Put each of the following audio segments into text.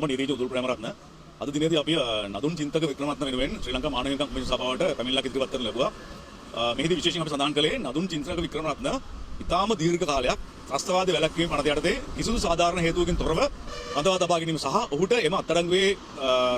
මම නීතිජ උතුරු ප්‍රේමරත්න අද දිනේදී අපි නදුන් චින්තක වික්‍රමරත්න වෙනුවෙන් ශ්‍රී ලංකා මානව හිමිකම් කමිෂන් සභාවට පැමිණිල්ලක් ඉදිරිපත් කරන්න ලැබුවා. මෙහිදී විශේෂයෙන් අපි සඳහන් කළේ නදුන් චින්තක වික්‍රමරත්න ඉතාම දීර්ඝ කාලයක් ත්‍රස්තවාදී වැළැක්වීම පනත යටතේ කිසිදු සාධාරණ හේතුවකින් තොරව රඳවා තබා ගැනීම සහ ඔහුට එම අත්අඩංගුවේ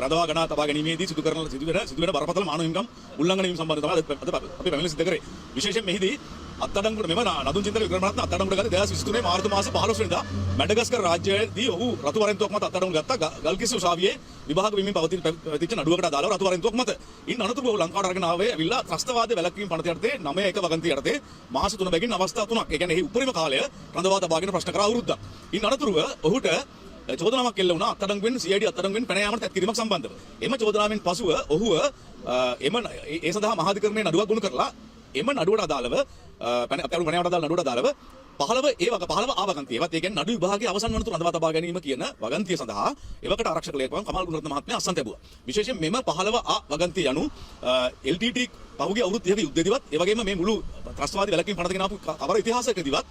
රඳවා ගනා තබා ගැනීමේදී සිදුවෙන බරපතල මානව හිමිකම් උල්ලංඝන වීම සම්බන්ධව තමයි අපි පැමිණිලි සිදු කරේ. විශේෂයෙන් මෙහිදී අත්අඩංගුවට මෙම නදුන් චින්තක වික්‍රමරත්න අත්අඩංගුවට ගත්තේ 2023 මාර්තු මාසේ 15 වෙනිදා මැඩගස්කර් රාජ්‍යයේදී ඔහු රතු වරෙන්තුවක් මත අත්අඩංගුවට ගත්තා. ගල්කිස්ස උසාවියේ විභාග වීමෙන් පවතිච්ච නඩුවකට අදාළව රතු වරෙන්තුවක් මත. ඉන් අනතුරුව ඔහු ලංකාවට අරගෙන ආවේ ඇවිල්ලා ත්‍රස්තවාදී වැළැක්වීම පනත යටතේ 9-1 වගන්තිය යටතේ මාස 3 බැගින් අවස්ථා 3ක්. ඒ කියන්නේ එහි උපරිම කාලය රඳවා තබාගෙන ප්‍රශ්න කරා අවුරුද්දක්. ඉන් අනතුරුව ඔහුට චෝදනාවක් එල්ල වුණා අත්අඩංගුවෙන් CID අත්අඩංගුවෙන් පැන යාමට තැත්කිරීමක් සම්බන්ධව. එම චෝදනාවෙන් පසුව ඔහුව ඒ සඳහා මහාධිකරණයේ නඩුවක් ගොනු කරලා එම නඩුවට අදාළව පැනයාමට අදාළ නඩුවට අදාළව 15 ආවගන්තිය. ඒවත් ඒ කියන්නේ නඩු විභාගයේ අවසන් වනතුරු රඳවා තබා ගැනීම කියන වගන්තිය සඳහා එවකට ආරක්ෂක ලේකම් කමල් ගුණරත්න මහත්මයා අස්සන් ලැබුවා. විශේෂයෙන් මෙම 15 වගන්තිය යනු LTT පහුගිය අවුරුදු 30ක යුද්ධයේදීවත් ඒ වගේම මේ මුළු ත්‍රස්තවාදී වැළැක්වීම පනතගෙන ආපු කවර ඉතිහාසයකදීවත්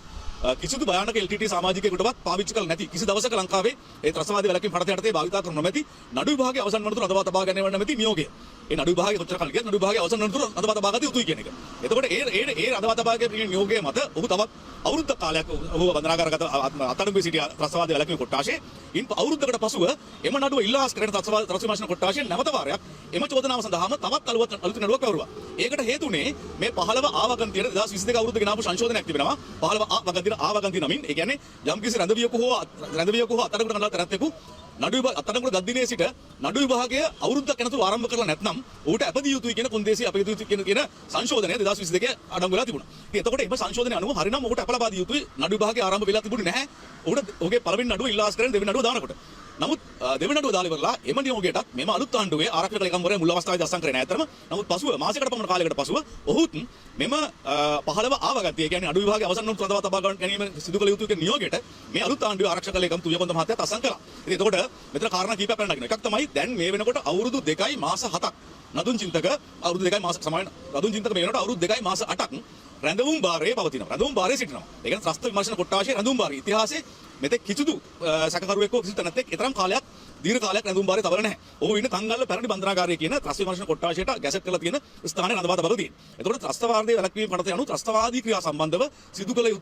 කිසිදු භයානක LTT සමාජිකයෙකුටවත් පාවිච්චි කළ නැති කිසි දවසක ලංකාවේ ඒ ත්‍රස්තවාදී වැළැක්වීම පනත යටතේ භාවිතා කරනු නොමැති නඩු විභාගයේ අවසන් වනතුරු රඳවා තබා ගැනීම නැමැති නියෝගය. ඒ නඩු විභාගයේ කොච්චර කල් ගියත් නඩු විභාගයේ අවසන් වනතුරු රඳවා තබා ගත යුතුයි කියන එක. එතකොට ඒ රඳවා තබා ගැනීම නියෝගය මත ඔහු තවත් අවුරුද්ද කාලයක් ඔහු බන්ධනාගාරගත අත්අඩංගුවේ සිටි ත්‍රස්තවාදී වැළැක්වීම කොට්ටාශේ ඉන් අවුරුද්දකට පසුව එම නඩුව ඉල්ලා කරන ත්‍රස්තවාදී විමර්ශන කොට්ටාශේ නැවත වාරයක් එම චෝදනාව සඳහාම තවත් අලුත් නඩුවක් පැවරුවා. ඒකට හේතුනේ මේ 15 ආවගන්තියට 2022 අවුරුද්දේ ගෙනාපු සංශෝධනයක් තිබෙනවා. 15 ආවගන්තිය නමින් ඒ කියන්නේ යම්කිසි රැඳවියක හෝ අත්අඩංගුවට ගන්නා තරත්වෙකු නඩු අත්අඩංගුවට ගත් සිට නඩු විභාගය අවුරුද්දක් යනතුරු ආරම්භ කරලා නැත්නම් ඌට අපදිය යුතුයි කියන කොන්දේසි අපදිය යුතුයි කියන සංශෝධනය 2022 අඩංගු වෙලා තිබුණා. ඉතින් එතකොට මේ සංශෝධනය අනුව හරිනම් ඌට අප ලබා දිය යුතුයි නඩු විභාගය ආරම්භ වෙලා තිබුණේ නැහැ. ඌට ඔහුගේ පළවෙනි නඩුව ඉල්ලාස් කරගෙන දෙවෙනි නඩුව දානකොට. නමුත් දෙවෙනි නඩුව දාලා ඉවරලා එම නියෝගයටත් මෙම අලුත් ආණ්ඩුවේ ආරක්ෂක ලේකම්වරයා මුල් අවස්ථාවේදී අත්සන් කරේ නැහැ අතරම. නමුත් පසුව මාසයකට පමණ කාලයකට පසුව ඔහුත් මෙම 15 ආවගතිය කියන්නේ නඩු විභාගයේ අවසන් වන රඳවා තබා ගැනීම සිදු කළ යුතුයි කියන නියෝගයට මේ අලුත් ආණ්ඩුවේ ආරක්ෂක ලේකම් තුයකොන්ද මහත්තයාත් අත්සන් කළා. ඉතින් එතකොට මෙතන කාරණා කීපයක් පැන නගිනවා. එකක් තමයි දැන් මේ වෙනකොට අවුරුදු 2යි මාස 7ක් නදුන් චින්තක අවුරුදු 2යි මාස සමාන නදුන් චින්තක මේ වෙනකොට අවුරුදු 2යි මාස 8ක් රැඳවුම් භාරයේ පවතිනවා. රැඳවුම් භාරයේ සිටිනවා. ඒ කියන්නේ ත්‍රස්ත විමර්ශන කොට්ටාශයේ රැඳවුම් භාරයේ ඉතිහාසයේ මෙතෙක් කිසිදු සැකකරුවෙක් හෝ කිසිදු තැනැත්තෙක් ඊතරම් කාලයක් දීර්ඝ කාලයක් රැඳවුම් භාරයේ තබල නැහැ. ඔහු ඉන්නේ තංගල්ල පැරණි බන්ධනාගාරයේ කියන ත්‍රස්ත විමර්ශන කොට්ටාශයට ගැසට් කරලා තියෙන ස්ථානයේ රඳවා තබලා තියෙනවා. ඒතකොට ත්‍රස්තවාදී වැළැක්වීම පනත යනු ත්‍රස්තවාදී ක්‍රියා සම්බන්ධව සිදු කළ යුතු